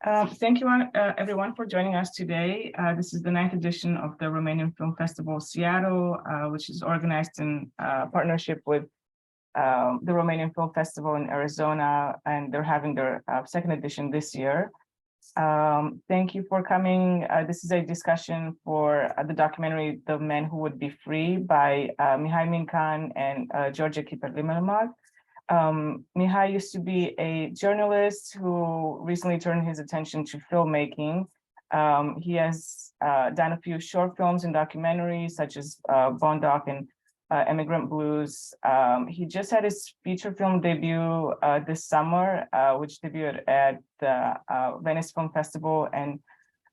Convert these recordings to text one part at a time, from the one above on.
Thank you, everyone, for joining us today. This is the 9th edition of the Romanian Film Festival Seattle, which is organized in partnership with the Romanian Film Festival in Arizona, and they're having their second edition this year. Thank you for coming. This is a discussion for the documentary The Men Who Would Be Free by Mihai, Mincan and Georgia Chiper-Lillemark. Mihai used to be a journalist who recently turned his attention to filmmaking. He has done a few short films and documentaries such as Bondoc and Immigrant Blues. He just had his feature film debut this summer, which debuted at the Venice Film Festival and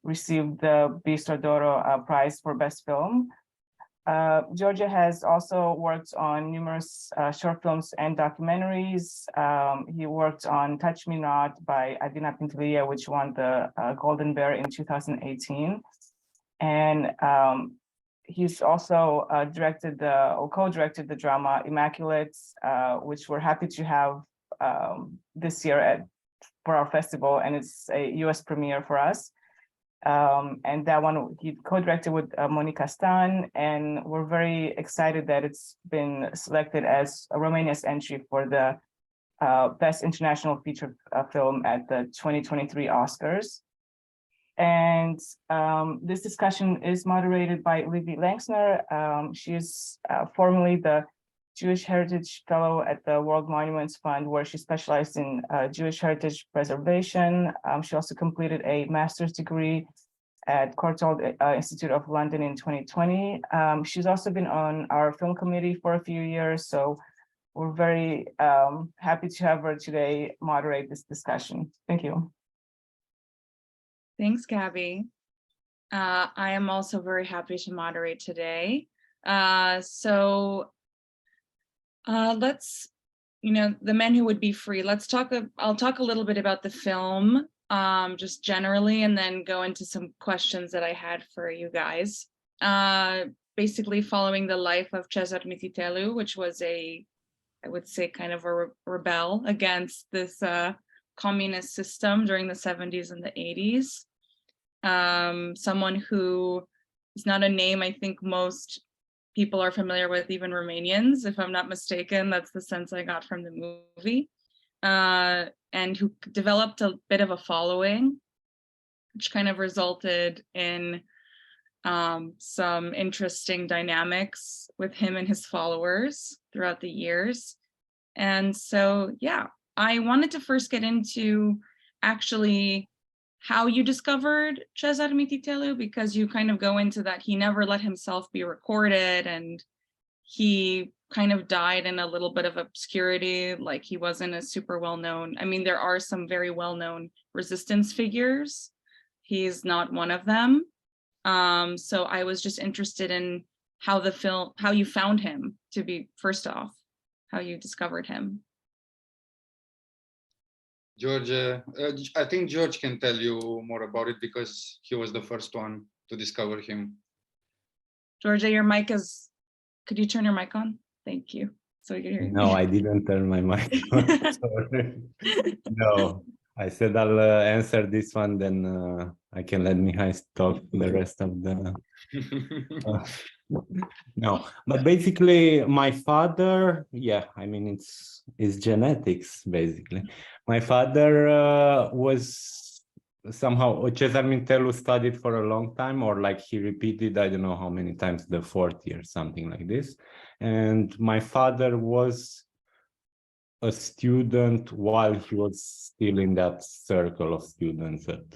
received the Bistro d'Oro Prize for Best Film. Georgia has also worked on numerous short films and documentaries. He worked on Touch Me Not by Adina Pintelia, which won the Golden Bear in 2018. And he's also co-directed the drama Immaculate, which we're happy to have this year for our festival, and it's a US premiere for us. And that one he co-directed with Monica Stan, and we're very excited that it's been selected as Romania's entry for the Best International Feature Film at the 2023 Oscars. And this discussion is moderated by Libby Langsner. She is formerly the Jewish Heritage Fellow at the World Monuments Fund, where she specialized in Jewish heritage preservation. She also completed a master's degree at Courtauld Institute of London in 2020. She's also been on our film committee for a few years, so we're very happy to have her today moderate this discussion. Thank you. Thanks, Gabby. I am also very happy to moderate today. Let's, The Men Who Would Be Free. I'll talk a little bit about the film, just generally, and then go into some questions that I had for you guys. Basically following the life of Cezar Mititelu, which was I would say kind of a rebel against this communist system during the 70s and the 80s. Someone who is not a name I think most people are familiar with, even Romanians, if I'm not mistaken. That's the sense I got from the movie. And who developed a bit of a following, which kind of resulted in some interesting dynamics with him and his followers throughout the years. And so, yeah, I wanted to first get into actually how you discovered Cezar Mititelu, because you kind of go into that he never let himself be recorded, and he kind of died in a little bit of obscurity, like he wasn't a super well-known. I mean, there are some very well-known resistance figures. He's not one of them. So I was just interested in how you found him, to be first off, how you discovered him. George, I think George can tell you more about it because he was the first one to discover him. Georgia, your mic is, could you turn your mic on? Thank you. So you can hear me. No, I didn't turn my mic on. Sorry. No, I said I'll answer this one, then I can let Mihai talk the rest of the... No, but basically my father, yeah, I mean, it's genetics, basically. My father was somehow, Cezar Mititelu studied for a long time, or like he repeated, I don't know how many times, the fourth year, something like this. And my father was a student while he was still in that circle of students at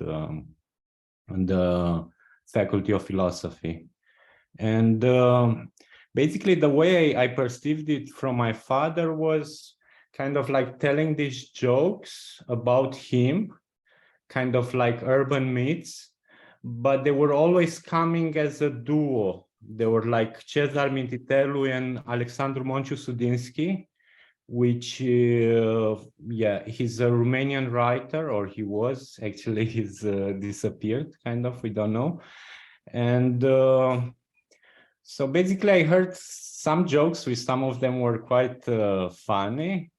the Faculty of Philosophy. And basically the way I perceived it from my father was kind of like telling these jokes about him, kind of like urban myths, but they were always coming as a duo. They were like Cezar Mititelu and Alexandru Monciu Sudinsky, which, yeah, he's a Romanian writer, or he was, actually he's disappeared, kind of, we don't know. And so basically I heard some jokes, which some of them were quite funny.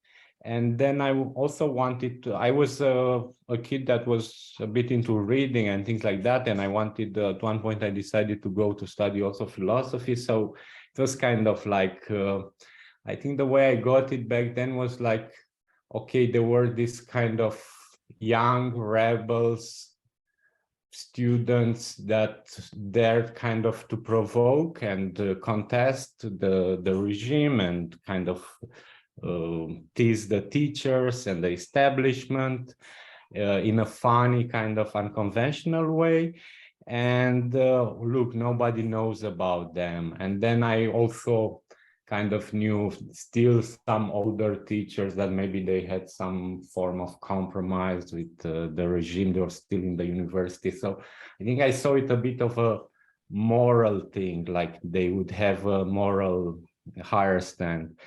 And then I also wanted to, I was a kid that was a bit into reading and things like that. And I wanted, at one point I decided to go to study also philosophy. So it was kind of like, I think the way I got it back then was like, okay, there were this kind of young rebels, students that dared kind of to provoke and contest the regime and kind of tease the teachers and the establishment in a funny kind of unconventional way. And look, nobody knows about them. And then I also kind of knew still some older teachers that maybe they had some form of compromise with the regime. They were still in the university. So I think I saw it a bit of a moral thing, like they would have a moral higher stand.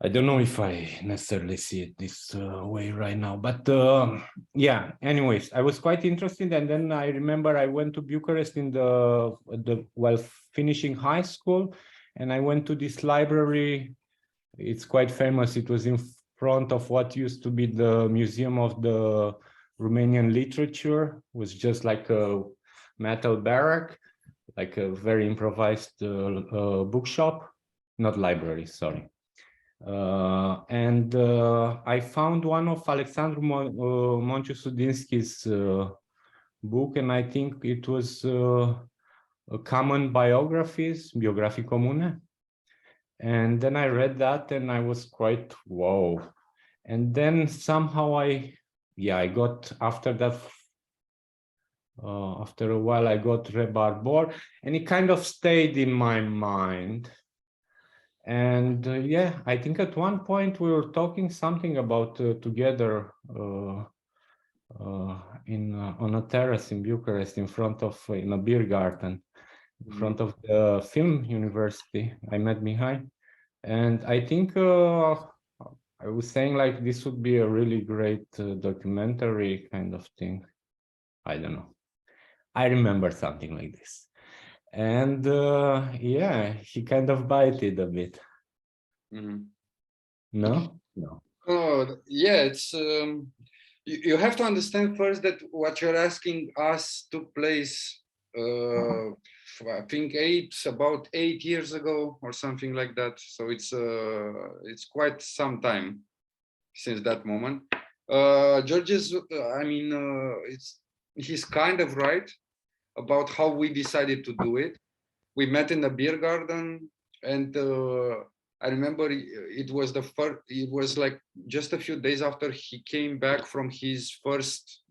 I don't know if I necessarily see it this way right now, but yeah, anyways, I was quite interested. And then I remember I went to Bucharest in while finishing high school, and I went to this library. It's quite famous. It was in front of what used to be the Museum of the Romanian Literature. It was just like a metal barrack, like a very improvised bookshop, not library, sorry. And I found one of Alexandru Monciu-Sudinsky's book, and I think it was Common Biographies, Biografii Comune. And then I read that and I was quite, whoa. And then somehow I got, after that, after a while, I got Rebarbor, and it kind of stayed in my mind. And yeah, I think at one point we were talking something about together on a terrace in Bucharest, in a beer garden, in front of the film university. I met Mihai, and I think I was saying like this would be a really great documentary kind of thing. I don't know. I remember something like this. And yeah, he kind of bited a bit. No? No. Oh, yeah, it's you have to understand first that what you're asking us took place I think about 8 years ago or something like that. So it's quite some time since that moment. George's he's kind of right about how we decided to do it. We met in the beer garden, and I remember it was like just a few days after he came back from his first,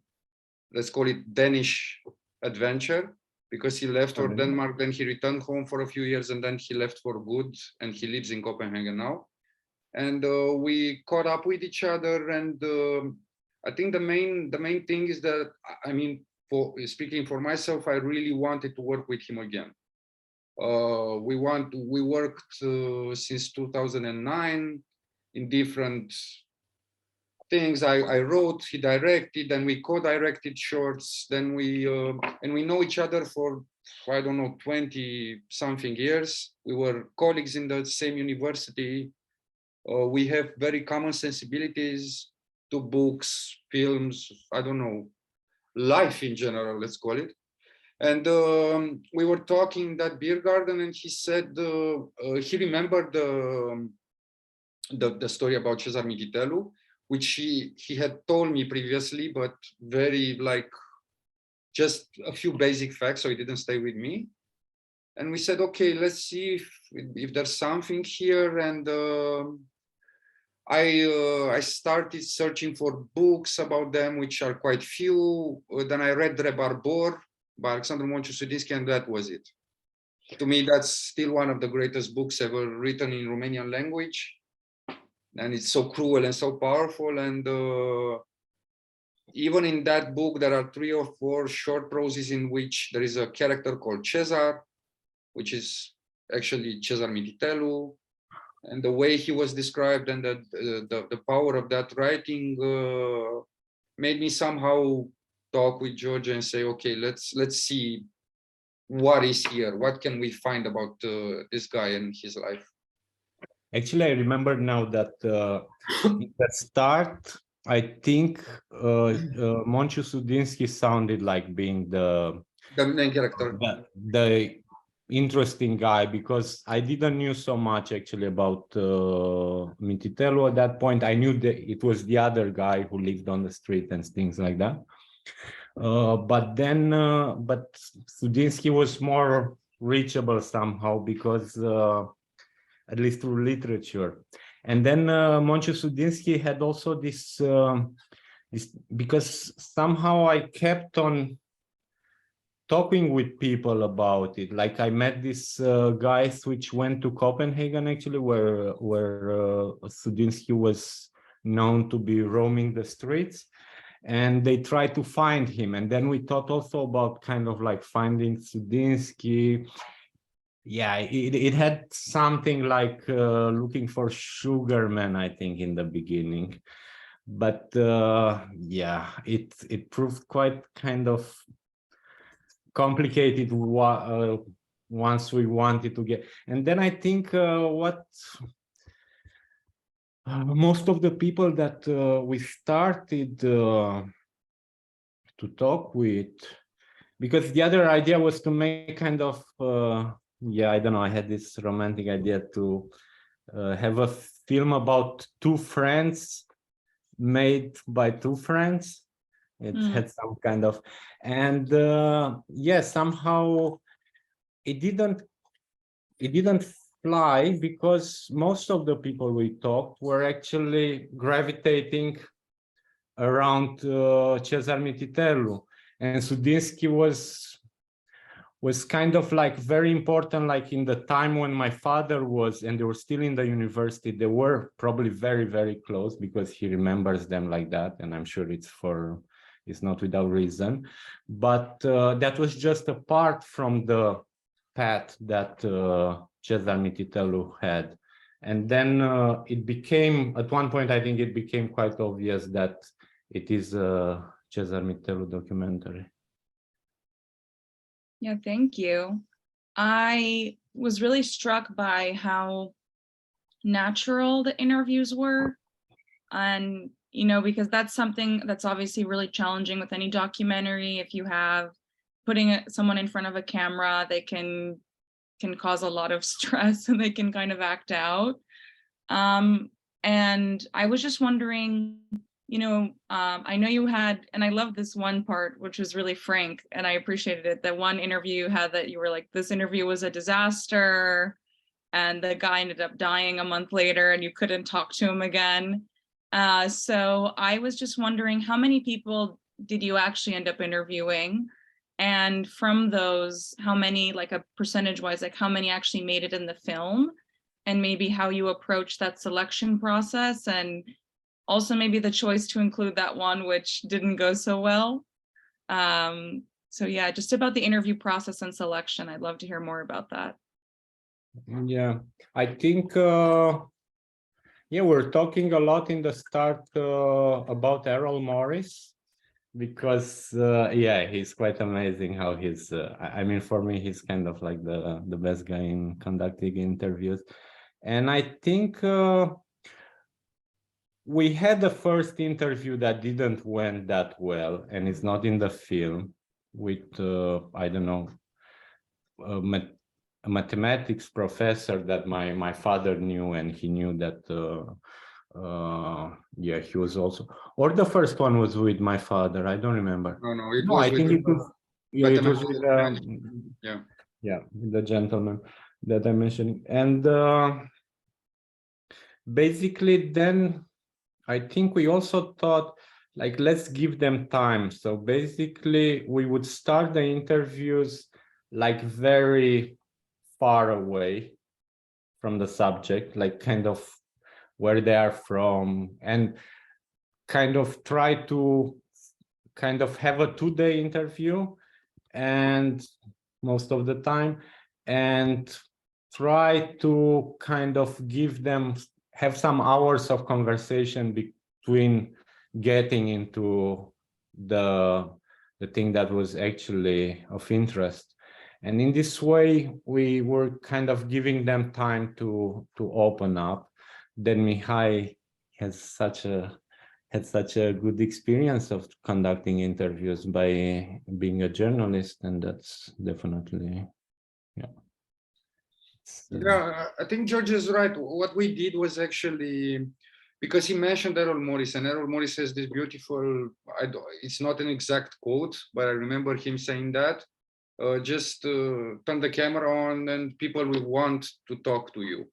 let's call it Danish adventure, because he left for Denmark, then he returned home for a few years, and then he left for good, and he lives in Copenhagen now. And we caught up with each other, and I think the main thing is that, I mean, speaking for myself, I really wanted to work with him again. We worked since 2009 in different things. I wrote, he directed, and we co-directed shorts. Then and we know each other for, I don't know, 20 something years. We were colleagues in the same university. We have very common sensibilities to books, films, I don't know, life in general, let's call it. And we were talking in that beer garden, and he said he remembered the story about Cezar Mititelu, which he had told me previously, but very like just a few basic facts, so it didn't stay with me. And we said, okay, let's see if there's something here. And I started searching for books about them, which are quite few. Then I read Rebarbor by Alexandru Monciu-Sudinsky, and that was it. To me, that's still one of the greatest books ever written in Romanian language. And it's so cruel and so powerful. And even in that book, there are 3 or 4 short proses in which there is a character called Cezar, which is actually Cezar Mititelu. And the way he was described and the power of that writing made me somehow talk with George and say, okay, let's see what is here. What can we find about this guy and his life? Actually, I remember now that in the start, I think Monchu Sudinsky sounded like being the main character. the interesting guy, because I didn't know so much actually about Mititelu at that point. I knew that it was the other guy who lived on the street and things like that. But then, but Sudinsky was more reachable somehow, because at least through literature. And then Monchu Sudinsky had also this, because somehow I kept on talking with people about it. Like I met these guys which went to Copenhagen actually, where Sudinsky was known to be roaming the streets, and they tried to find him. And then we thought also about kind of like finding Sudinsky. Yeah, it had something like looking for Sugarman, I think, in the beginning. But yeah, it proved quite kind of complicated once we wanted to get. And then I think what most of the people that we started to talk with, because the other idea was to make kind of yeah, I don't know, I had this romantic idea to have a film about two friends made by two friends. It had some kind of, and yeah, somehow it didn't fly, because most of the people we talked were actually gravitating around Cezar Mititelu, and Sudinsky was kind of like very important, like in the time when my father was, and they were still in the university, they were probably very, very close, because he remembers them like that, and I'm sure it's not without reason. But that was just apart from the path that Cezar Mititelu had. And then it became, at one point, I think it became quite obvious that it is a Cezar Mititelu documentary. Yeah, thank you. I was really struck by how natural the interviews were. And, you know, because that's something that's obviously really challenging with any documentary. If you have putting someone in front of a camera, they can cause a lot of stress and they can kind of act out. And I was just wondering, you know, I know you had, and I love this one part, which was really frank, and I appreciated it. That one interview you had that you were like, this interview was a disaster, and the guy ended up dying a month later and you couldn't talk to him again. So I was just wondering, how many people did you actually end up interviewing? And from those, how many, like a percentage wise, like how many actually made it in the film? And maybe how you approach that selection process, and also maybe the choice to include that one which didn't go so well. So yeah, just about the interview process and selection. I'd love to hear more about that. Yeah, I think yeah, we're talking a lot in the start about Errol Morris, because yeah, he's quite amazing how he's I mean, for me, he's kind of like the best guy in conducting interviews. And I think we had the first interview that didn't went that well, and it's not in the film, with I don't know, a mathematics professor that my father knew, and he knew that yeah, he was also, or the first one was with my father, I don't remember. No, it No, was I think it was, yeah, it was with yeah, the gentleman that I mentioned. And basically then I think we also thought, like, let's give them time. So basically we would start the interviews like very far away from the subject, like kind of where they are from, and kind of try to kind of have a 2-day interview, and most of the time, and try to kind of have some hours of conversation between getting into the thing that was actually of interest. And in this way, we were kind of giving them time to open up. Then Mihai had such a good experience of conducting interviews by being a journalist, and that's definitely, yeah. Yeah, I think George is right. What we did was actually, because he mentioned Errol Morris, and Errol Morris has this beautiful, it's not an exact quote, but I remember him saying that, just turn the camera on and people will want to talk to you.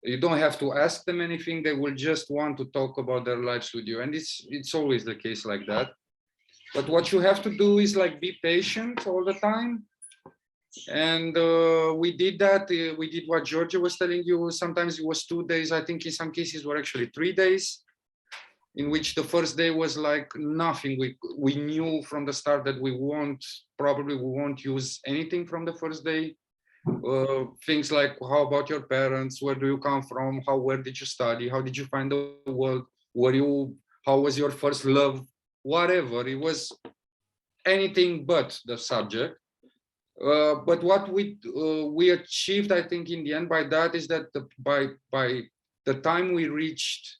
You don't have to ask them anything, they will just want to talk about their lives with you. And it's always the case like that. But what you have to do is like be patient all the time. And we did that. We did what Georgia was telling you. Sometimes it was 2 days. I think in some cases were actually 3 days, in which the first day was like nothing. We knew from the start that we won't use anything from the first day. Things like, how about your parents? Where do you come from? Where did you study? How did you find the world? How was your first love? Whatever. It was anything but the subject. But what we achieved, I think, in the end by that is that by the time we reached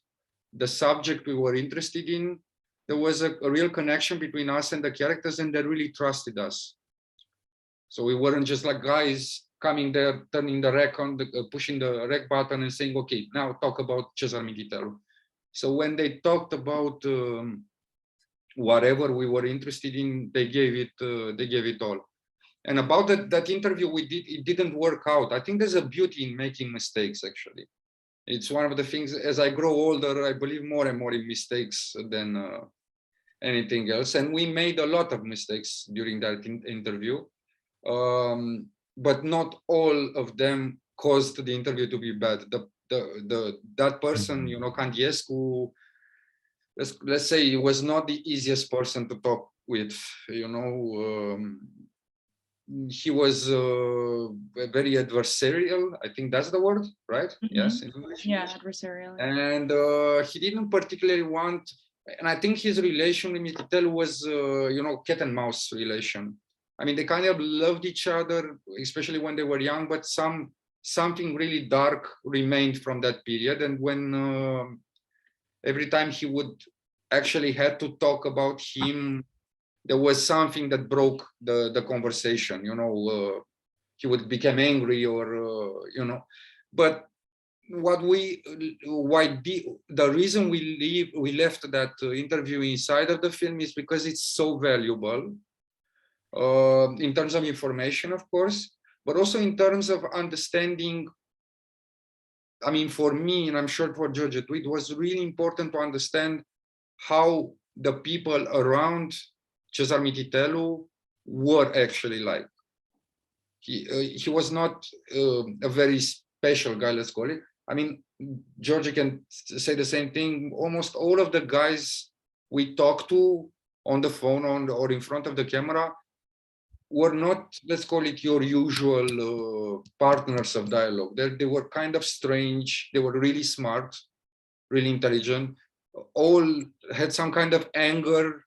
the subject we were interested in, there was a real connection between us and the characters, and they really trusted us. So we weren't just like guys coming there, turning the rec on, pushing the rec button and saying, okay, now talk about Cezar Mititelu. So when they talked about whatever we were interested in, they gave it all. And about that interview we did, it didn't work out. I think there's a beauty in making mistakes, actually. It's one of the things, as I grow older, I believe more and more in mistakes than anything else. And we made a lot of mistakes during that interview. But not all of them caused the interview to be bad. That person, you know, Candiescu, let's say, he was not the easiest person to talk with, you know. He was very adversarial. I think that's the word, right? Yes, in English. Yeah, adversarial. And he didn't particularly want, and I think his relation with Mititelu was, you know, cat and mouse relation. I mean, they kind of loved each other, especially when they were young, but something really dark remained from that period. And when every time he would actually had to talk about him, there was something that broke the conversation, you know. He would become angry, or you know. But the reason we left that interview inside of the film is because it's so valuable, in terms of information, of course, but also in terms of understanding. I mean, for me, and I'm sure for Georgia too, it was really important to understand how the people around Cezar Mititelu were actually like. He was not a very special guy, let's call it. I mean, Georgia can say the same thing. Almost all of the guys we talked to on the phone or in front of the camera were not, let's call it, your usual partners of dialogue. They were kind of strange. They were really smart, really intelligent. All had some kind of anger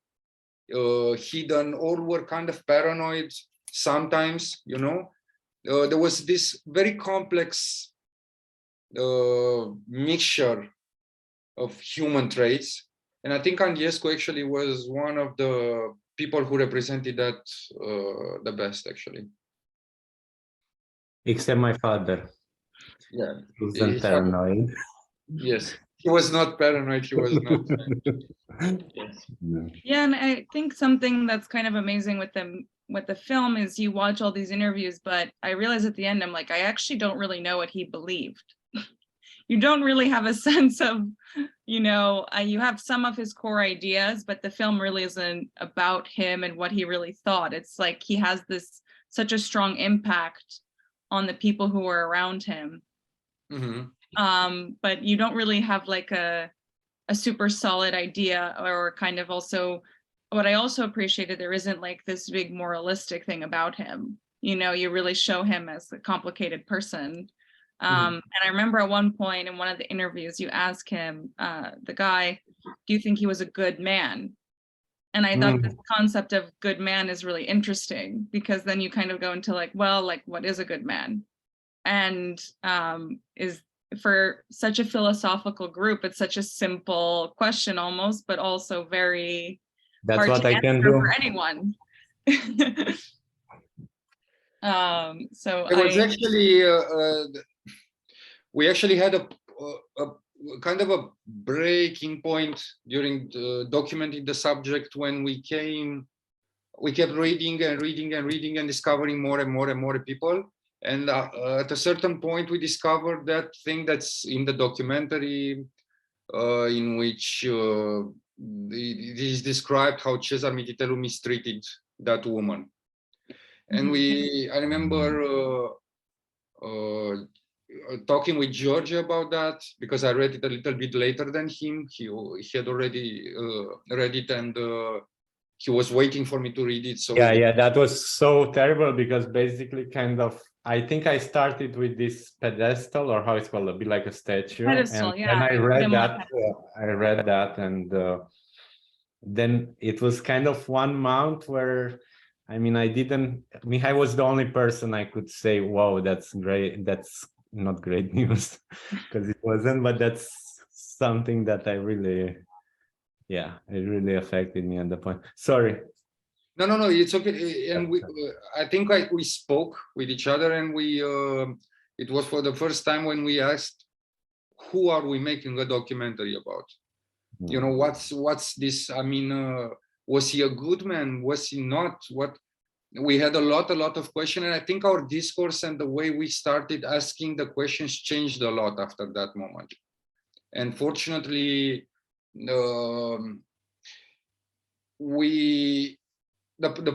hidden. All were kind of paranoid sometimes, you know. There was this very complex mixture of human traits. And I think Andiescu actually was one of the people who represented that the best, actually. Except my father. Yeah. He wasn't paranoid. Yes. He was not paranoid. He was not. Yes. Yeah, and I think something that's kind of amazing with the film is you watch all these interviews, but I realize at the end, I'm like, I actually don't really know what he believed. You don't really have a sense of, you know, you have some of his core ideas, but the film really isn't about him and what he really thought. It's like he has such a strong impact on the people who are around him. Mm-hmm. But you don't really have like a super solid idea, or kind of also what I also appreciated, there isn't like this big moralistic thing about him. You know, you really show him as a complicated person. And I remember at one point in one of the interviews, you ask him, the guy, do you think he was a good man? And I thought this concept of good man is really interesting, because then you kind of go into like, well, like, what is a good man? And is, for such a philosophical group, it's such a simple question almost, but also very That's hard what to I can answer do. for anyone. So It was actually we actually had a kind of a breaking point during documenting the subject when we kept reading and reading and reading and discovering more and more and more people. And at a certain point, we discovered that thing that's in the documentary, in which it is described how Cezar Mititelu mistreated that woman. And I remember talking with Georgia about that, because I read it a little bit later than him. He had already read it, and he was waiting for me to read it. So Yeah, that was so terrible, because basically kind of, I think I started with this pedestal, or how it's called, a bit like a statue. Pedestal, and yeah. I read that, and then it was kind of one month where, I mean, Mihai was the only person I could say, wow, that's great. That's not great news, because it wasn't, but that's something that it really affected me at the point. Sorry. No, it's okay. And I think we spoke with each other, and it was for the first time when we asked, who are we making a documentary about? You know, what's this? I mean, was he a good man? Was he not? What? We had a lot of questions, and I think our discourse and the way we started asking the questions changed a lot after that moment. And fortunately, the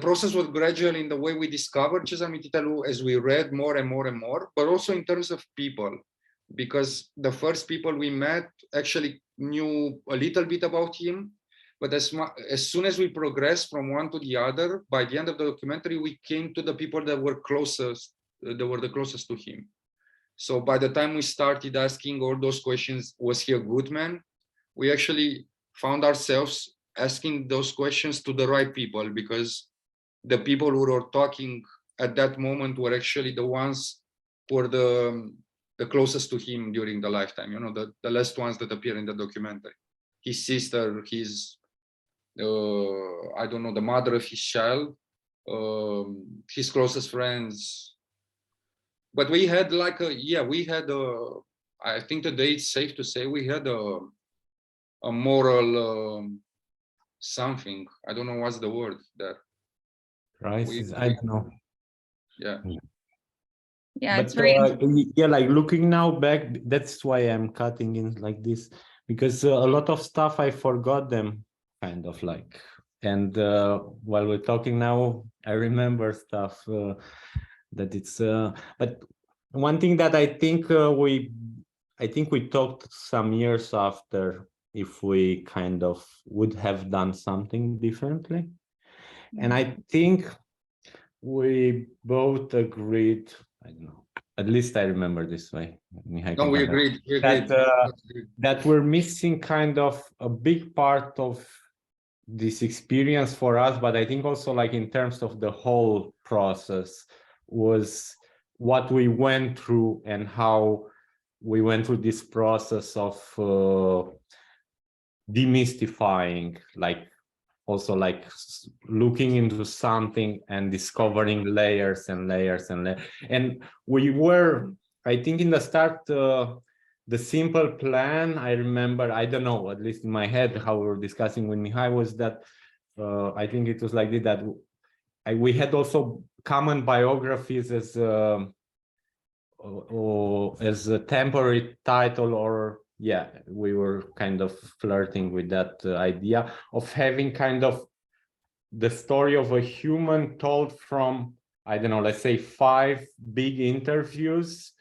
process was gradual in the way we discovered Cezar Mititelu as we read more and more and more, but also in terms of people, because the first people we met actually knew a little bit about him. But as soon as we progressed from one to the other, by the end of the documentary, we came to the people that were the closest to him. So by the time we started asking all those questions, was he a good man? We actually found ourselves asking those questions to the right people, because the people who were talking at that moment were actually the ones who were the closest to him during the lifetime, you know, the last ones that appear in the documentary. His sister, I don't know, the mother of his child, his closest friends. But we had I think today it's safe to say we had a moral something. I don't know what's the word there. Crisis, I don't know. Yeah. Yeah, But it's very like looking now back, that's why I'm cutting in like this, because a lot of stuff I forgot them, kind of like. And while we're talking now, I remember stuff that it's. But one thing that I think we talked some years after, if we kind of would have done something differently, and I think we both agreed. I don't know. At least I remember this way. Mihai, No, we agreed. That we're missing kind of a big part of this experience for us, but I think also like in terms of the whole process was what we went through and how we went through this process of demystifying, like also like looking into something and discovering layers and layers and layers. And we were, I think in the start, the simple plan, I remember, I don't know, at least in my head, how we were discussing with Mihai was that, I think it was like this, that we had also common biographies as a temporary title, or yeah, we were kind of flirting with that idea of having kind of the story of a human told from, I don't know, let's say 5 big interviews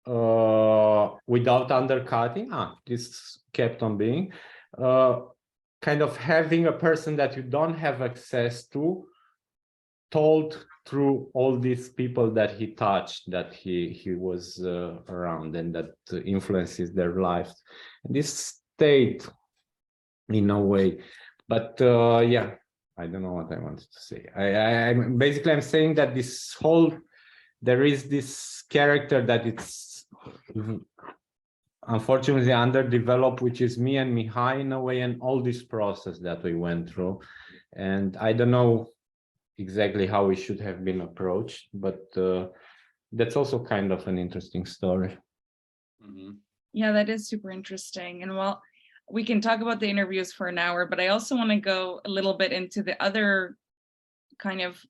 without undercutting. This kept on being kind of having a person that you don't have access to told through all these people that he touched, that he was around, and that influences their lives. And this stayed in a way. But yeah, I don't know what I wanted to say. I'm basically I'm saying that there is this character that it's unfortunately underdeveloped, which is me and Mihai in a way, and all this process that we went through. And I don't know exactly how we should have been approached, but that's also kind of an interesting story. Mhm. Yeah, that is super interesting. And well, we can talk about the interviews for an hour, but I also want to go a little bit into the other kind of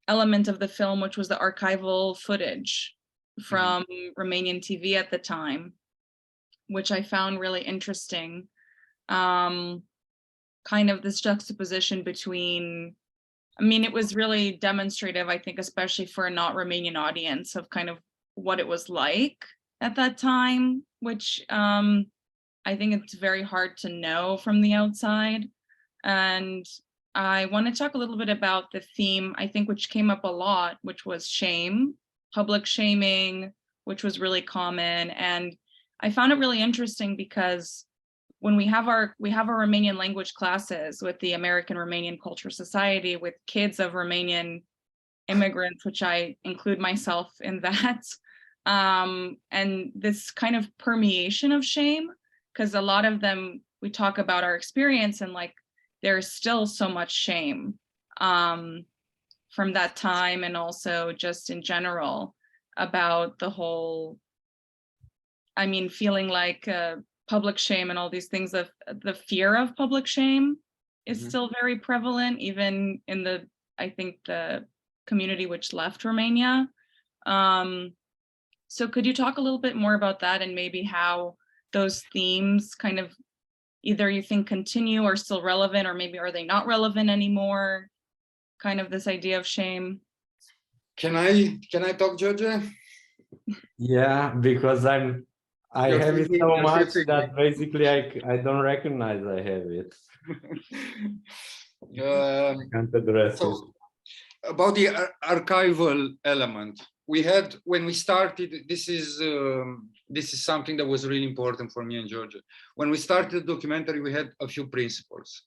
element of the film, which was the archival footage from Romanian TV at the time, which I found really interesting. Kind of this juxtaposition between, I mean, it was really demonstrative, I think, especially for a not Romanian audience, of kind of what it was like at that time, which I think it's very hard to know from the outside. And I want to talk a little bit about the theme, I think, which came up a lot, which was shame, public shaming, which was really common. And I found it really interesting because when we have our Romanian language classes with the American Romanian Culture Society with kids of Romanian immigrants, which I include myself in that, and this kind of permeation of shame, because a lot of them, we talk about our experience and like there's still so much shame from that time, and also just in general about the whole, I mean, feeling like public shame and all these things, of the fear of public shame is still very prevalent, even in the, I think, the community which left Romania. So could you talk a little bit more about that, and maybe how those themes kind of either you think continue or still relevant, or maybe are they not relevant anymore? Kind of this idea of shame. Can I talk, George? Yeah, because I You're have it thinking- so you're still much thinking. that basically I don't recognize I have it. Can't address it. So about the archival element, we had, when we started, this is something that was really important for me and Georgia. When we started the documentary, we had a few principles.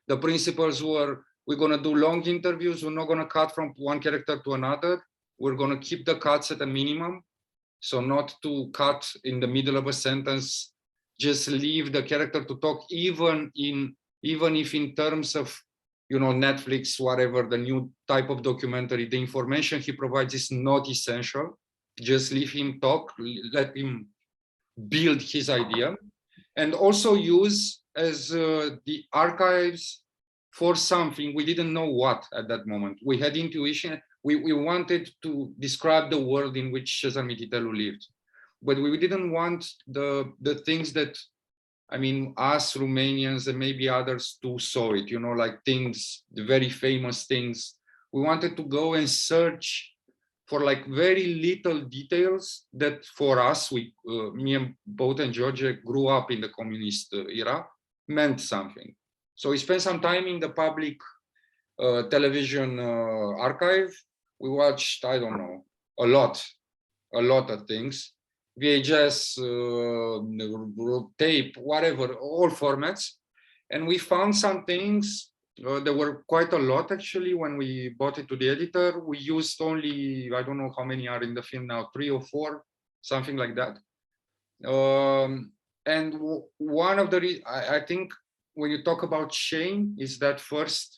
The principles were, we're going to do long interviews. We're not going to cut from one character to another. We're going to keep the cuts at a minimum. So not to cut in the middle of a sentence, just leave the character to talk, even if in terms of, you know, Netflix, whatever, the new type of documentary, the information he provides is not essential. Just leave him talk, let him build his idea, and also use as the archives for something we didn't know what at that moment. We had intuition. We wanted to describe the world in which Cezar Mititelu lived, but we didn't want the things that, I mean, us Romanians and maybe others too saw it, you know, like things, the very famous things. We wanted to go and search for like very little details that for us, me and both and Georgia grew up in the communist era, meant something. So we spent some time in the public television archive. We watched, I don't know, a lot of things, VHS, tape, whatever, all formats. And we found some things, there were quite a lot actually when we bought it to the editor. We used only, I don't know how many are in the film now, 3 or 4, something like that. And one of the, I think when you talk about shame is that first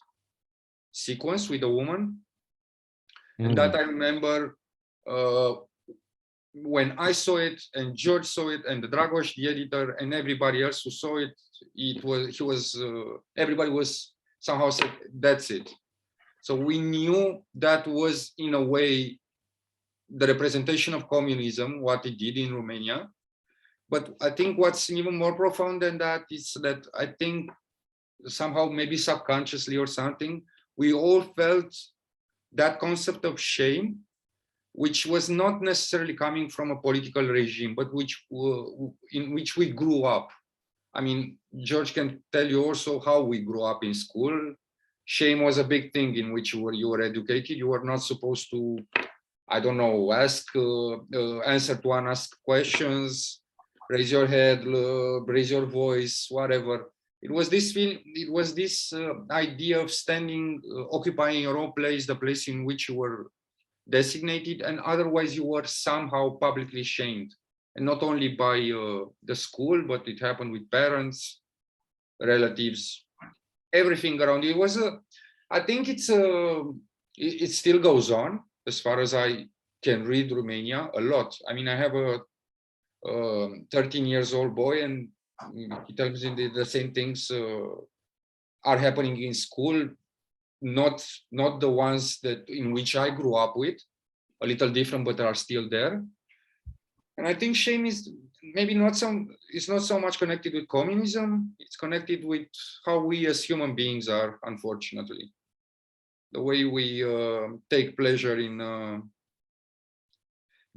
sequence with the woman. And that I remember when I saw it and George saw it and the Dragoș, the editor, and everybody else who saw it, everybody was somehow said, that's it. So we knew that was in a way the representation of communism, what it did in Romania. But I think what's even more profound than that is that I think somehow, maybe subconsciously or something, we all felt that concept of shame, which was not necessarily coming from a political regime, but in which we grew up. I mean, George can tell you also how we grew up in school. Shame was a big thing in which you were educated. You were not supposed to, I don't know, answer to unasked questions, raise your head, raise your voice, whatever. it was this idea of standing, occupying your own place, the place in which you were designated, and otherwise you were somehow publicly shamed, and not only by the school, but it happened with parents, relatives, everything around. It was I think it still goes on, as far as I can read Romania, a lot. I mean, I have a 13 years old boy, and he tells me the same things are happening in school, not the ones that in which I grew up with, a little different, but are still there. And I think shame is maybe it's not so much connected with communism. It's connected with how we as human beings are, unfortunately. The way we take pleasure in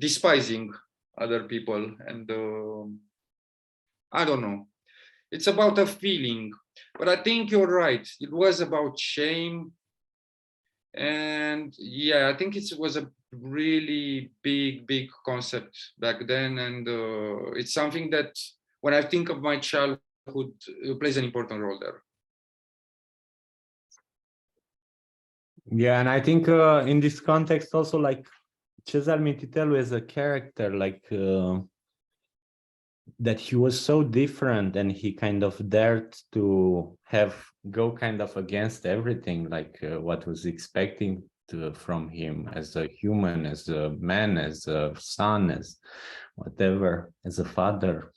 despising other people. And I don't know. It's about a feeling. But I think you're right. It was about shame. And yeah, I think it was a really big concept back then. And it's something that when I think of my childhood, it plays an important role there. Yeah, and I think in this context also, like, Cezar Mititelu as a character, like that he was so different, and he kind of dared to go kind of against everything, like what was expecting from him as a human, as a man, as a son, as whatever, as a father.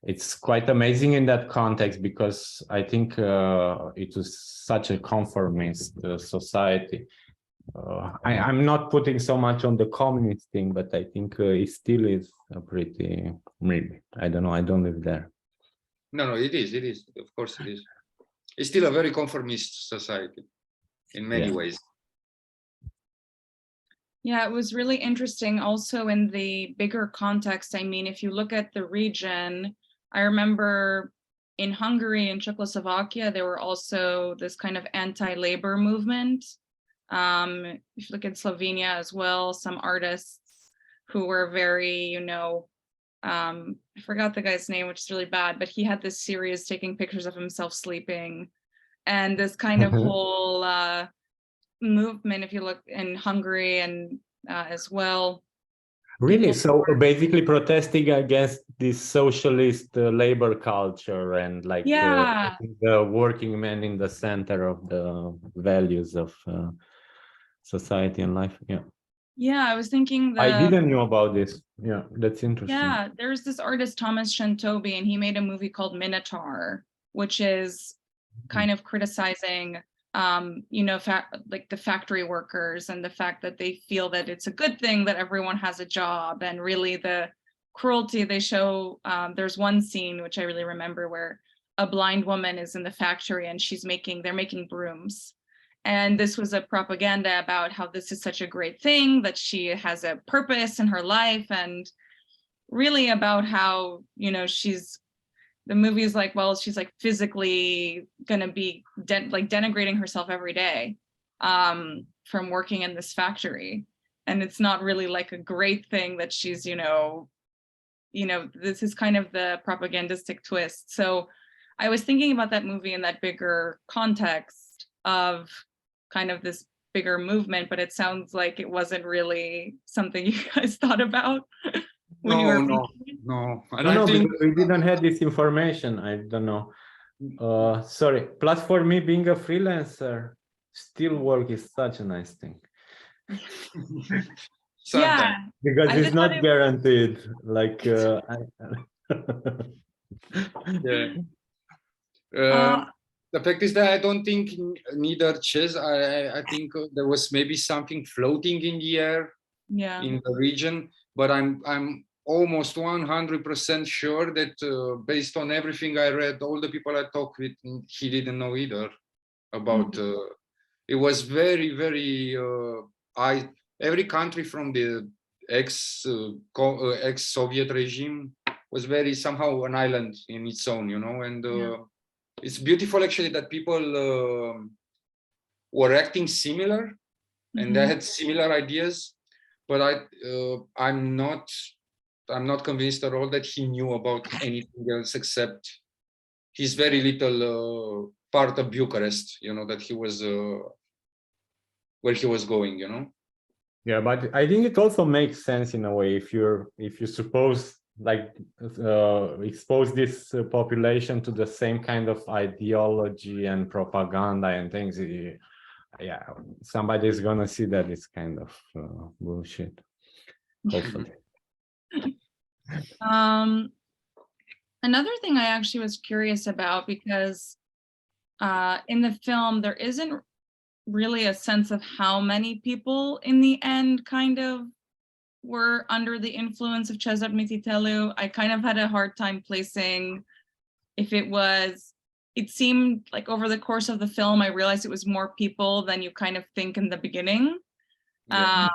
It's quite amazing in that context, because I think it was such a conformist society. I'm not putting so much on the communist thing, but I think it still is a pretty, maybe, I don't know, I don't live there. No, it is, of course it is. It's still a very conformist society in many ways. Yeah, it was really interesting also in the bigger context. I mean, if you look at the region, I remember in Hungary and Czechoslovakia, there were also this kind of anti-labor movement. If you look at Slovenia as well, some artists who were very, I forgot the guy's name, which is really bad, but he had this series taking pictures of himself sleeping, and this kind of whole movement, if you look in Hungary and as well. Really? So basically protesting against this socialist labor culture, and like the working man in the center of the values of society and life. Yeah, I was thinking I didn't know about this. Yeah, that's interesting. Yeah, there's this artist, Thomas Shantobi, and he made a movie called Minotaur, which is kind of criticizing like the factory workers and the fact that they feel that it's a good thing that everyone has a job, and really the cruelty they show. There's one scene which I really remember where a blind woman is in the factory and they're making brooms, and this was a propaganda about how this is such a great thing, that she has a purpose in her life, and really about how the movie is like, well, she's like physically gonna be denigrating herself every day from working in this factory, and it's not really like a great thing that she's this is kind of the propagandistic twist. So I was thinking about that movie in that bigger context of kind of this bigger movement, but it sounds like it wasn't really something you guys thought about. No. Because we didn't have this information. I don't know. Sorry. Plus, for me, being a freelancer, still work is such a nice thing. Yeah, because it's not guaranteed. Like, yeah. The fact is that I don't think neither Chez. I think there was maybe something floating in the air, in the region, but I'm almost 100% sure that based on everything I read, all the people I talked with, he didn't know either about. It was very, very. Every country from the ex-Soviet regime was very somehow an island in its own, and it's beautiful actually that people were acting similar, and they had similar ideas, but I'm not I'm not convinced at all that he knew about anything else except his very little part of Bucharest, you know, that he was where he was going, you know. Yeah, but I think it also makes sense in a way if you suppose like expose this population to the same kind of ideology and propaganda and things. Yeah, somebody's gonna see that it's kind of bullshit. Hopefully. Another thing I actually was curious about, because in the film there isn't really a sense of how many people in the end kind of were under the influence of Cezar Mititelu. I kind of had a hard time placing if it seemed like over the course of the film, I realized it was more people than you kind of think in the beginning. Yeah.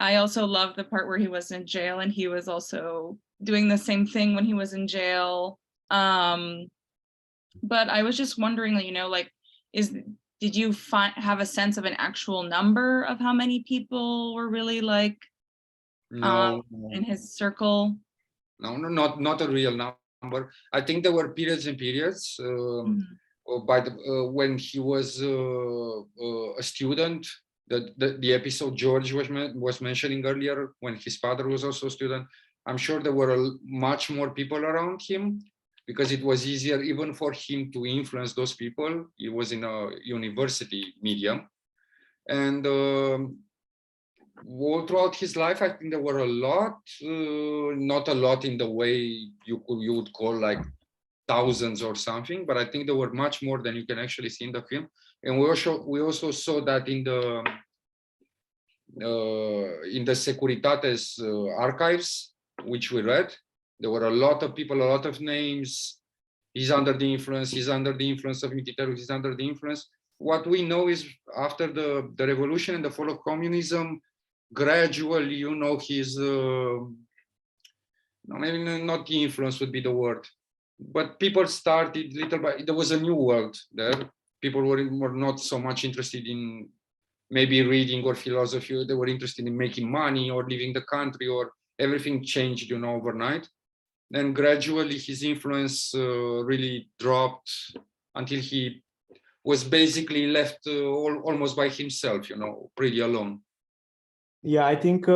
I also love the part where he was in jail and he was also doing the same thing when he was in jail. But I was just wondering, you know, like, did you have a sense of an actual number of how many people were really like No, in his circle? no, not a real number. I think there were periods and periods. When he was a student, the episode George was mentioning earlier, when his father was also a student, I'm sure there were much more people around him, because it was easier even for him to influence those people. He was in a university medium, and all throughout his life, I think there were a lot, not a lot in the way you would call like thousands or something, but I think there were much more than you can actually see in the film. And we also saw that in the Securitate's archives, which we read. There were a lot of people, a lot of names. He's under the influence. He's under the influence of Mititelu. He's under the influence. What we know is after the revolution and the fall of communism, gradually, you know, his maybe not the influence would be the word, but people started little by. There was a new world there. People were not so much interested in maybe reading or philosophy. They were interested in making money or leaving the country, or everything changed, you know, overnight. Then gradually his influence really dropped until he was basically left almost by himself, you know, pretty alone. Yeah, I think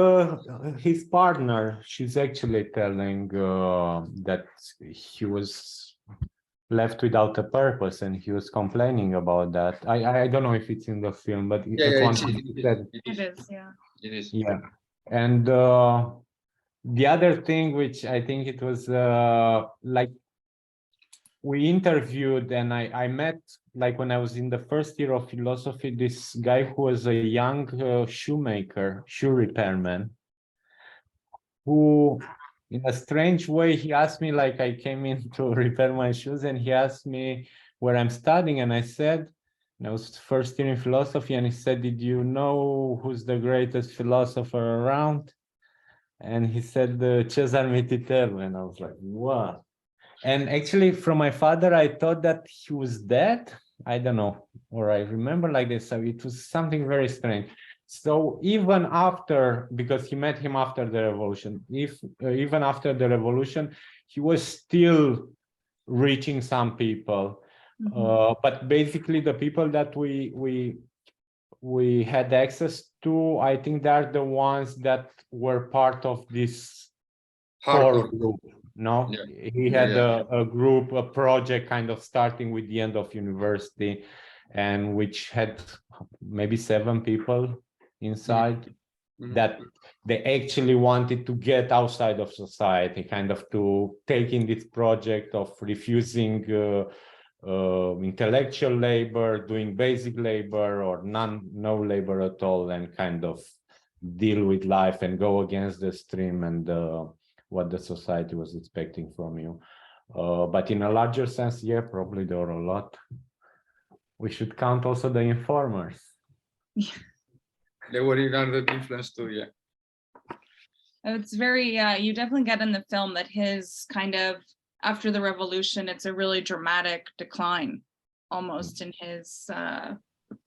his partner, she's actually telling that he was left without a purpose, and he was complaining about that. I don't know if it's in the film, but Yeah, at one it point he said, It is, yeah. It is. yeah. And the other thing, which I think it was like we interviewed, and I met, like when I was in the first year of philosophy, this guy who was a young shoemaker, shoe repairman, who in a strange way, he asked me, like I came in to repair my shoes, and he asked me where I'm studying, and I said, and I was first year in philosophy, and he said, did you know who's the greatest philosopher around? And he said, Cezar Mititelu, and I was like, what? And actually, from my father, I thought that he was dead. I don't know, or I remember like this. So it was something very strange. So even after, because he met him after the revolution, even after the revolution, he was still reaching some people. But basically, the people that we had access to, I think they're the ones that were part of this core group. No, Yeah. he had a group, a project kind of starting with the end of university, and which had maybe 7 people inside that they actually wanted to get outside of society, kind of to take in this project of refusing intellectual labor, doing basic labor or no labor at all, and kind of deal with life and go against the stream and what the society was expecting from you. But in a larger sense, yeah, probably there are a lot. We should count also the informers. They were under the influence too, yeah. It's very, you definitely get in the film that his kind of, after the revolution, it's a really dramatic decline almost in his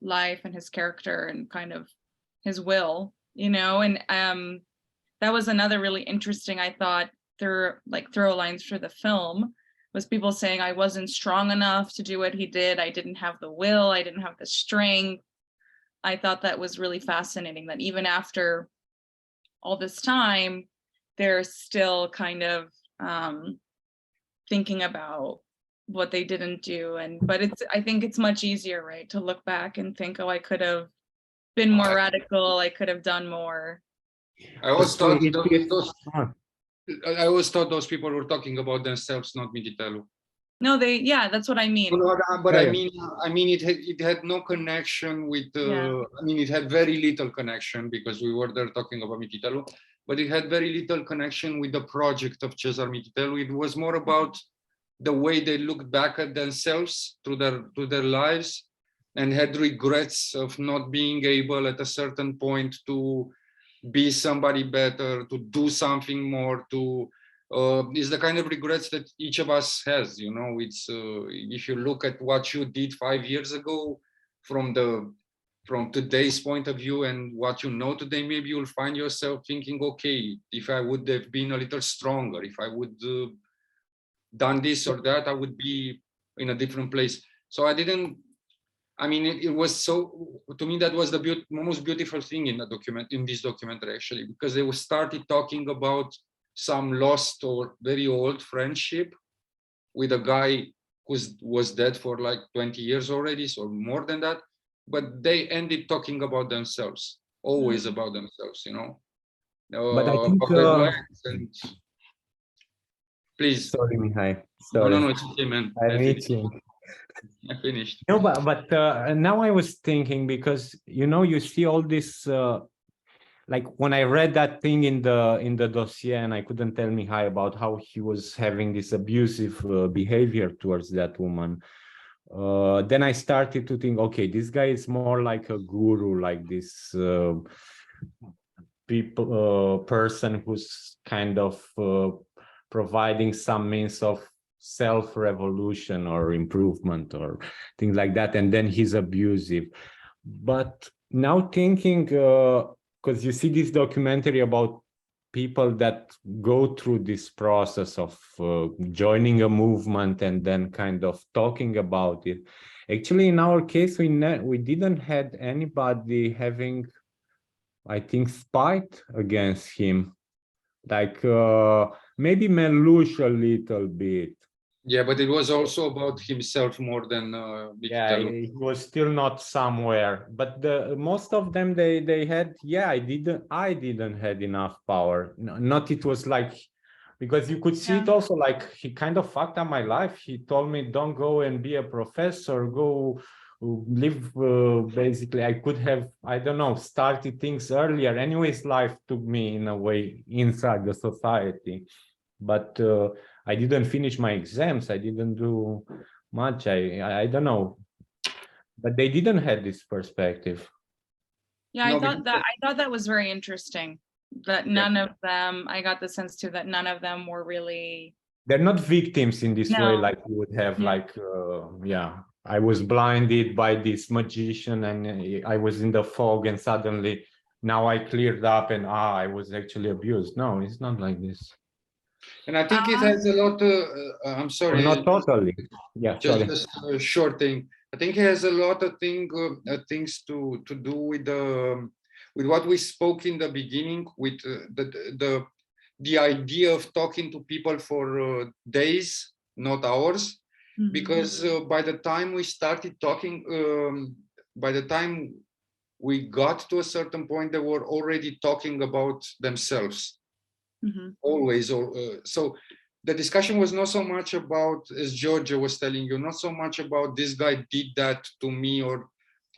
life and his character and kind of his will, you know, and that was another really interesting, I thought, throw lines for the film, was people saying I wasn't strong enough to do what he did. I didn't have the will. I didn't have the strength. I thought that was really fascinating, that even after all this time, they're still kind of thinking about what they didn't do. But I think it's much easier, right, to look back and think, oh, I could have been more radical. I could have done more. I always thought those people were talking about themselves, not Mititelu. No, that's what I mean. But I mean, it had no connection with. I mean, it had very little connection because we were there talking about Mititelu, but it had very little connection with the project of Cezar Mititelu. It was more about the way they looked back at themselves through their lives and had regrets of not being able at a certain point to be somebody better, to do something more, is the kind of regrets that each of us has. You know, it's if you look at what you did 5 years ago from today's point of view and what you know today, maybe you'll find yourself thinking, okay, if I would have been a little stronger, if I would done this or that, I would be in a different place. So I didn't. I mean, it was so, to me, that was the most beautiful thing in this documentary, actually, because they started talking about some lost or very old friendship with a guy who was dead for like 20 years already, so more than that. But they ended talking about themselves, always about themselves, you know. But I think, please. Sorry, Mihai. Sorry. No, it's okay, man. I'm itching. I finished. No, but now I was thinking, because you see all this, like when I read that thing in the dossier, and I couldn't tell Mihai about how he was having this abusive behavior towards that woman. Then I started to think, okay, this guy is more like a guru, like this person who's kind of providing some means of self-revolution or improvement or things like that, and then he's abusive. But now thinking, because you see this documentary about people that go through this process of joining a movement and then kind of talking about it. Actually, in our case, we didn't had anybody having, I think, spite against him. Like maybe Melush a little bit. Yeah, but it was also about himself more than yeah, he was still not somewhere. But the most of them, they had, yeah, I didn't had enough power. Not it was like, because you could see it also like he kind of fucked up my life. He told me, don't go and be a professor, go live. Basically, I could have, I don't know, started things earlier. Anyways, life took me in a way inside the society. But I didn't finish my exams. I didn't do much. I don't know. But they didn't have this perspective. Yeah, I thought that was very interesting. That none of them, I got the sense too that none of them were really. They're not victims in this way, like you would have, like, I was blinded by this magician and I was in the fog and suddenly now I cleared up and I was actually abused. No, it's not like this. And I think it has a lot. I'm sorry. Not totally. Yeah, sorry. Just a short thing. I think it has a lot of things to do with what we spoke in the beginning, with the idea of talking to people for days, not hours, because by the time we started talking, by the time we got to a certain point, they were already talking about themselves. Always. So the discussion was not so much about, as Georgia was telling you, not so much about this guy did that to me, or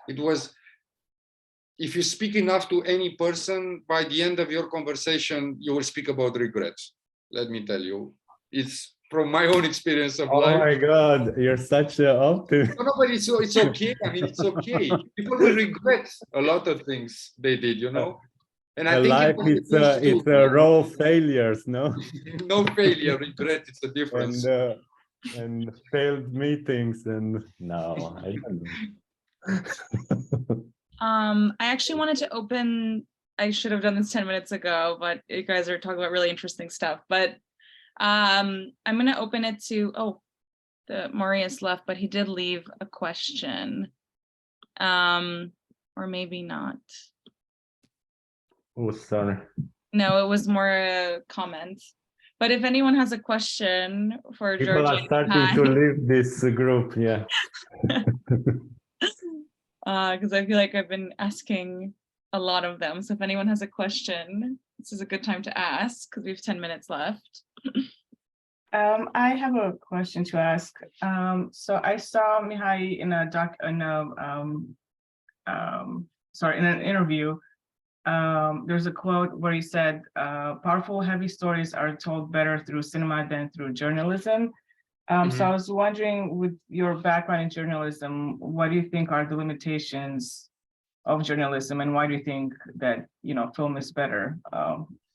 it was, if you speak enough to any person, by the end of your conversation, you will speak about regrets. Let me tell you, it's from my own experience of life. Oh my God, you're such an optimist. No, but it's okay. I mean, it's okay. People will regret a lot of things they did, you know. And I think it's a row of failures, no? No failure, regret, it's a difference. And failed meetings and no, I don't know. I actually wanted to open I should have done this 10 minutes ago, but you guys are talking about really interesting stuff. But I'm going to open it to, the Marius left, but he did leave a question. Or maybe not. Oh, sorry. No, it was more a comment. But if anyone has a question for People Georgie, are starting to leave this group, yeah. because I feel like I've been asking a lot of them. So if anyone has a question, this is a good time to ask because we have 10 minutes left. I have a question to ask. So I saw Mihai in an interview. There's a quote where he said, powerful, heavy stories are told better through cinema than through journalism. So I was wondering, with your background in journalism, what do you think are the limitations of journalism, and why do you think that, film is better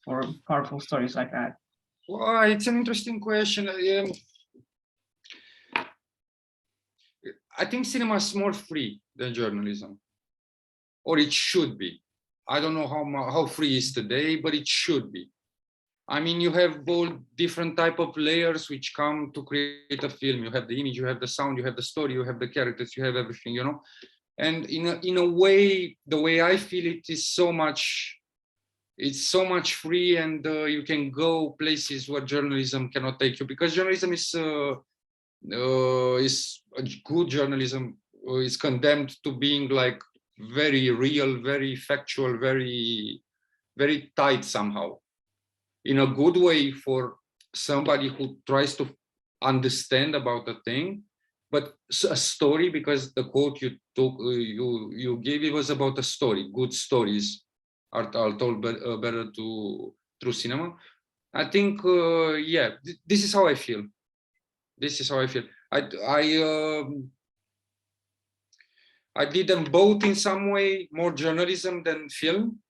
for powerful stories like that? Well, it's an interesting question. I think cinema is more free than journalism, or it should be. I don't know how free it is today, but it should be. I mean, you have both different type of layers which come to create a film. You have the image, you have the sound, you have the story, you have the characters, you have everything, And in a way, the way I feel it is it's so much free, and you can go places where journalism cannot take you, because journalism is a good journalism is condemned to being like very real, very factual, very, very tight somehow. In a good way for somebody who tries to understand about a thing, but a story, because the quote you took, you gave, it was about a story. Good stories are told better through cinema. I think, yeah, this is how I feel. This is how I feel. I did them both in some way, more journalism than film.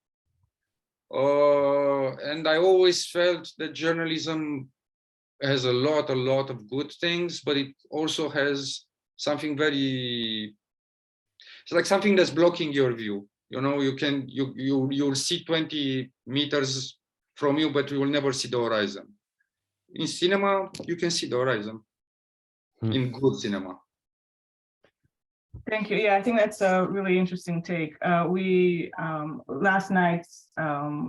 And I always felt that journalism has a lot of good things, but it also has something it's like something that's blocking your view. You'll see 20 meters from you, but you will never see the horizon. In cinema, you can see the horizon. In good cinema. Thank you. Yeah, I think that's a really interesting take. We last night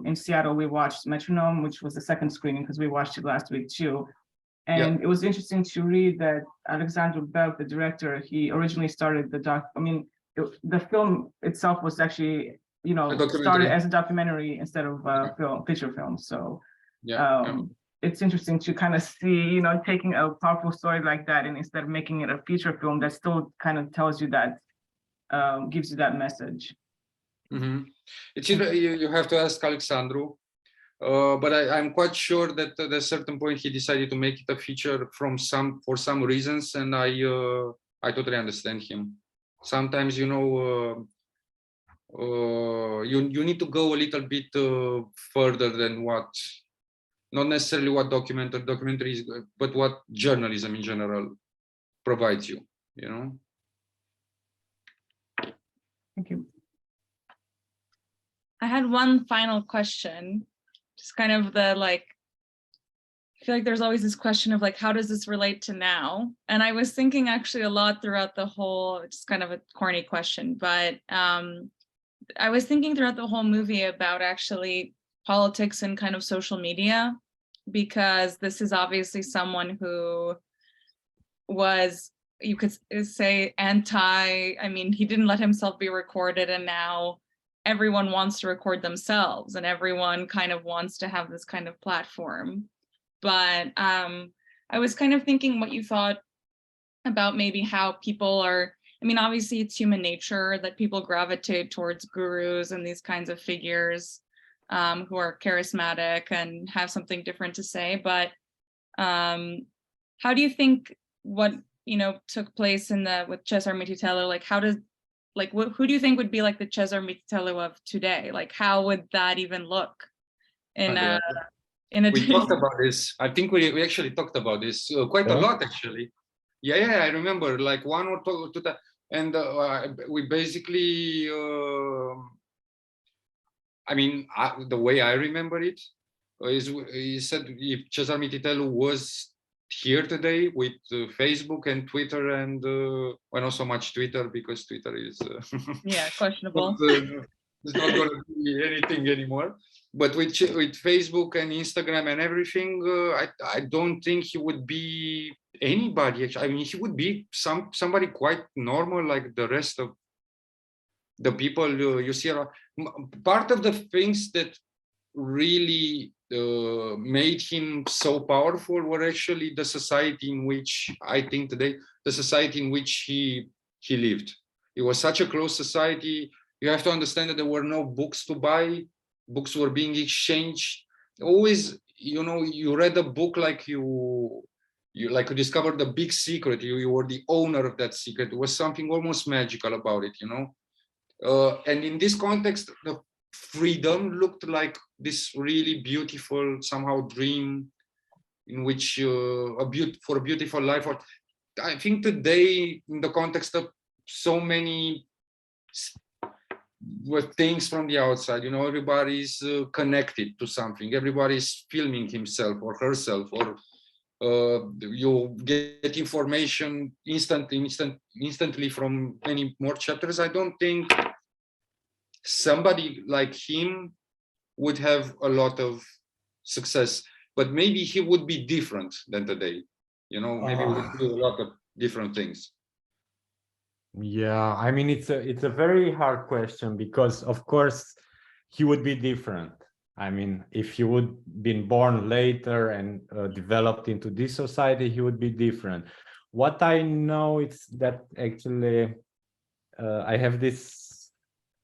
in Seattle, we watched Metronome, which was the second screening because we watched it last week too. And It was interesting to read that Alexandru Bev, the director, he originally started the film itself was actually, started as a documentary instead of feature film. So it's interesting to kind of see, taking a powerful story like that, and instead of making it a feature film, that still kind of tells you that, gives you that message. It's you have to ask Alexandru, but I'm quite sure that at a certain point he decided to make it a feature for some reasons, and I totally understand him. Sometimes, you need to go a little bit further than what. Not necessarily what documentary is, but what journalism in general provides you, Thank you. I had one final question, just kind of I feel like there's always this question of how does this relate to now? And I was thinking actually a lot throughout the whole, it's kind of a corny question, but I was thinking throughout the whole movie about actually politics and kind of social media, because this is obviously someone who was, you could say, he didn't let himself be recorded, and now everyone wants to record themselves and everyone kind of wants to have this kind of platform. But I was kind of thinking what you thought about maybe how people are, obviously it's human nature that people gravitate towards gurus and these kinds of figures who are charismatic and have something different to say. But how do you think what took place with Cesar Mititelu, who do you think would be the Cesar Mititelu of today? How would that even look in a we talked about this. I think we actually talked about this quite a lot, actually. Yeah, I remember 1 or 2 times. And we basically I mean, the way I remember it is he said if Cezar Mititelu was here today with Facebook and Twitter and well, not so much Twitter because Twitter is Yeah, questionable. it's not going to be anything anymore. But with Facebook and Instagram and everything, I don't think he would be anybody. Actually, I mean, he would be somebody quite normal like the rest of the people you see around. Part of the things that really made him so powerful were actually the society in which I think today, the society in which he lived. It was such a closed society. You have to understand that there were no books to buy. Books were being exchanged. Always, you know, you read a book like you discovered the big secret. You were the owner of that secret. There was something almost magical about it, you know. And in this context, the freedom looked like this really beautiful somehow dream in which for a beautiful life. Or I think today, in the context of so many with things from the outside, you know, everybody's connected to something. Everybody's filming himself or herself, or you get information instantly from many more chapters. I don't think somebody like him would have a lot of success, but maybe he would be different than today. You know, maybe we would do a lot of different things. Yeah, I mean, it's a very hard question because, of course, he would be different. I mean, if he would been born later and developed into this society, he would be different. What I know is that actually I have this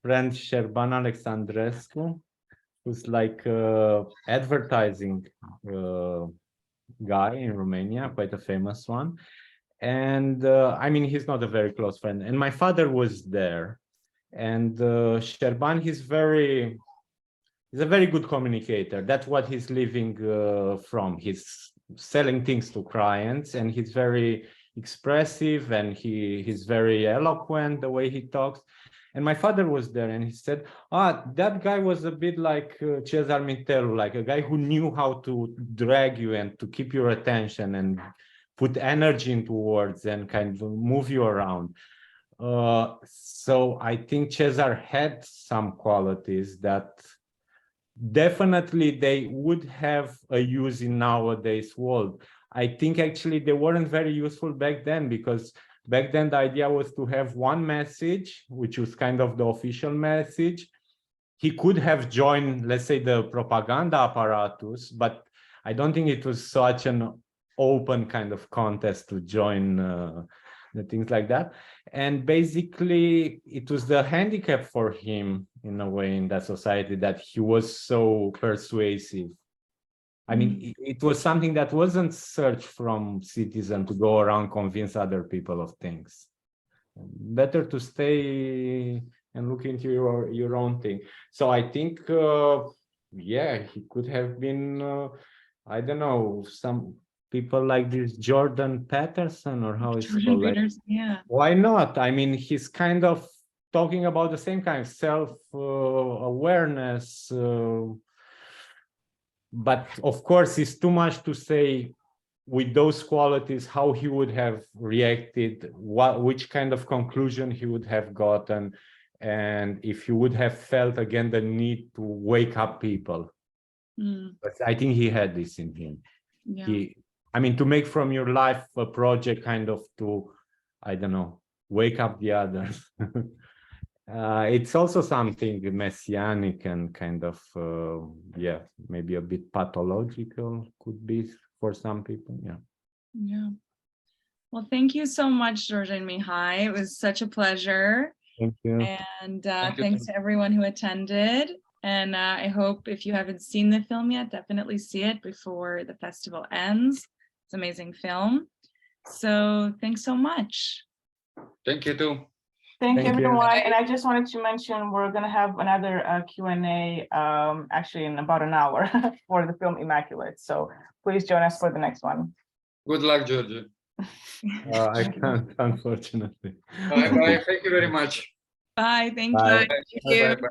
friend, Șerban Alexandrescu, who's like advertising guy in Romania, quite a famous one. And I mean, he's not a very close friend. And my father was there. And Șerban, he's a very good communicator. That's what he's living from. He's selling things to clients, and he's very expressive, and he's very eloquent the way he talks. And my father was there, and he said, that guy was a bit like Cezar Mititelu, like a guy who knew how to drag you and to keep your attention and put energy into words and kind of move you around. So I think Cezar had some qualities that definitely they would have a use in nowadays world. I think actually they weren't very useful back then, because back then the idea was to have one message, which was kind of the official message. He could have joined, let's say, the propaganda apparatus, but I don't think it was such an open kind of contest to join the things like that. And basically it was the handicap for him in a way in that society that he was so persuasive. I mean, it was something that wasn't searched from citizen to go around convince other people of things. Better to stay and look into your own thing. So I think yeah, he could have been I don't know, some people like this Jordan Peterson, or how is it called? Like, Yeah. why not? I mean, he's kind of talking about the same kind of self-awareness, but of course it's too much to say with those qualities how he would have reacted, which kind of conclusion he would have gotten, and if he would have felt again the need to wake up people. But I think he had this in him. Yeah. I mean, to make from your life a project kind of to, I don't know, wake up the others. It's also something messianic and kind of, yeah, maybe a bit pathological could be for some people. Yeah. Yeah. Well, thank you so much, George and Mihai. It was such a pleasure. Thank you. And thanks to everyone who attended. And I hope if you haven't seen the film yet, definitely see it before the festival ends. It's an amazing film. So thanks so much. Thank you too. Thank you, Thank you. everyone. And I just wanted to mention, we're going to have another Q&A actually in about an hour for the film Immaculate. So please join us for the next one. Good luck, Georgia. I can't, unfortunately. Bye bye. Thank you very much. Bye. Thank Bye. you. Bye bye.